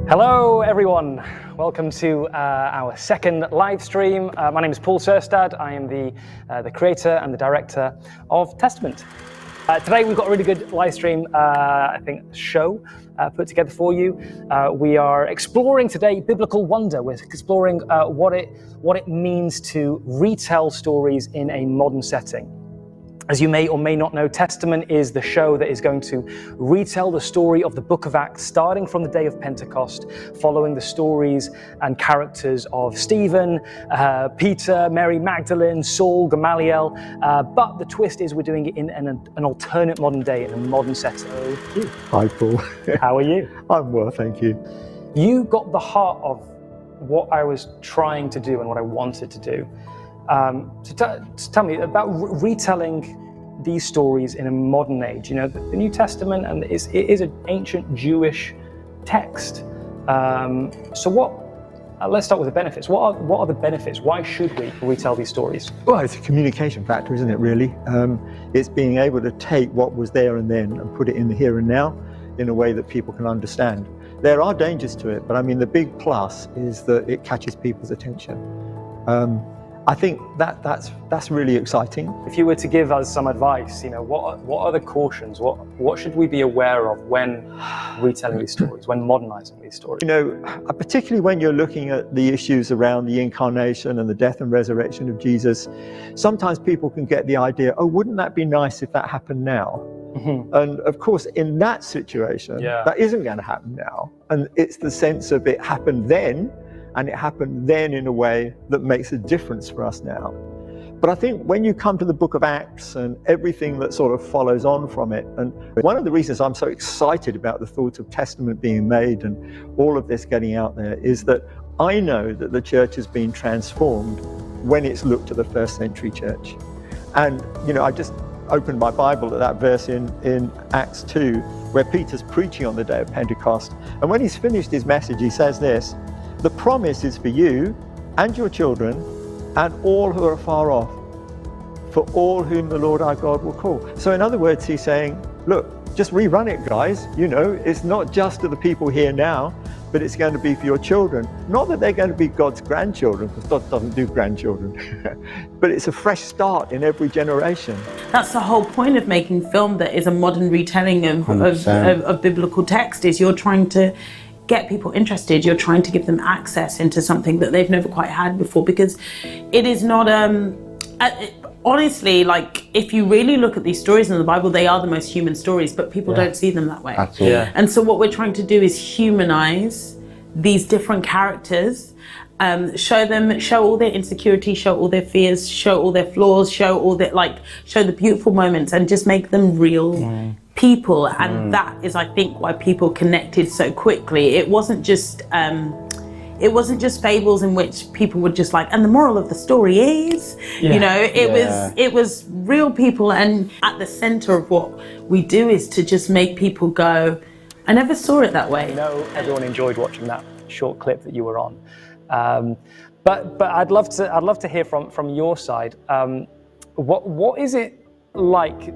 Hello everyone, welcome to our second live stream. My name is Paul Sørstad. I am the creator and the director of Testament. Today we've got a really good live stream, show put together for you. We are exploring today biblical wonder. We're exploring what it means to retell stories in a modern setting. As you may or may not know, Testament is the show that is going to retell the story of the book of Acts, starting from the day of Pentecost, following the stories and characters of Stephen, Peter, Mary Magdalene, Saul, Gamaliel. But the twist is we're doing it in an alternate modern day, in a modern setting. Hi, Paul. How are you? I'm well, thank you. You got the heart of what I was trying to do and what I wanted to do. So tell me about retelling these stories in a modern age. You know, the New Testament, and it is an ancient Jewish text. Let's start with the benefits. What are the benefits? Why should we retell these stories? Well, it's a communication factor, isn't it, really? It's being able to take what was there and then and put it in the here and now in a way that people can understand. There are dangers to it, but I mean, the big plus is that it catches people's attention. I think that's really exciting. If you were to give us some advice, you know, what are the cautions? What should we be aware of when retelling these stories, when modernizing these stories? You know, particularly when you're looking at the issues around the incarnation and the death and resurrection of Jesus, sometimes people can get the idea, oh, wouldn't that be nice if that happened now? Mm-hmm. And of course, in that situation, that isn't going to happen now. And it's the sense of it happened then, and it happened then in a way that makes a difference for us now. But I think when you come to the book of Acts and everything that sort of follows on from it, and one of the reasons I'm so excited about the thought of Testament being made and all of this getting out there is that I know that the church has been transformed when it's looked at the first century church. And, you know, I just opened my Bible at that verse in Acts 2, where Peter's preaching on the day of Pentecost. And when he's finished his message, he says this: "The promise is for you and your children and all who are far off, for all whom the Lord our God will call." So in other words, he's saying, look, just rerun it, guys. You know, it's not just to the people here now, but it's going to be for your children. Not that they're going to be God's grandchildren, because God doesn't do grandchildren, but it's a fresh start in every generation. That's the whole point of making film that is a modern retelling of biblical text, is you're trying to get people interested, you're trying to give them access into something that they've never quite had before, because it is not, honestly, like, if you really look at these stories in the Bible, they are the most human stories, but people don't see them that way. Yeah. And so what we're trying to do is humanize these different characters, show all their insecurities, show all their fears, show all their flaws, show the beautiful moments, and just make them real people. And that is, I think, why people connected so quickly. It wasn't just fables in which people were just like, and the moral of the story is, you know, it was real people. And at the center of what we do is to just make people go, I never saw it that way. I know everyone enjoyed watching that short clip that you were on. But I'd love to hear from your side. What is it like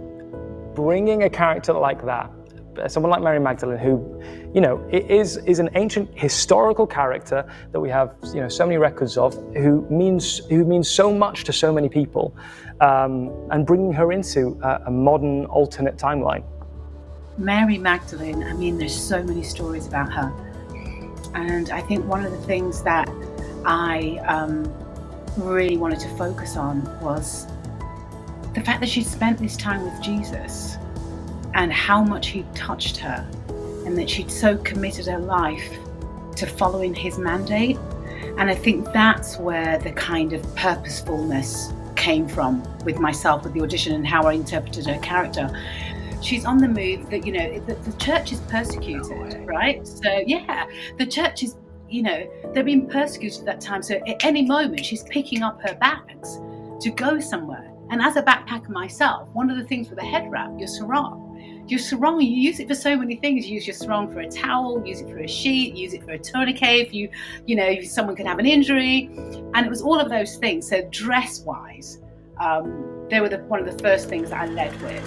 bringing a character like that, someone like Mary Magdalene, who, you know, is an ancient historical character that we have, you know, so many records of, who means so much to so many people, and bringing her into a modern alternate timeline? Mary Magdalene, I mean, there's so many stories about her. And I think one of the things that I really wanted to focus on was the fact that she'd spent this time with Jesus and how much he'd touched her, and that she'd so committed her life to following his mandate. And I think that's where the kind of purposefulness came from with myself, with the audition and how I interpreted her character. She's on the move, that, you know, the church is persecuted, right? So yeah, the church is, you know, they're being persecuted at that time. So at any moment she's picking up her bags to go somewhere. And as a backpacker myself, one of the things with a head wrap, your sarong, you use it for so many things. You use your sarong for a towel, use it for a sheet, use it for a tourniquet. If someone could have an injury, and it was all of those things. So dress-wise, they were one of the first things that I led with.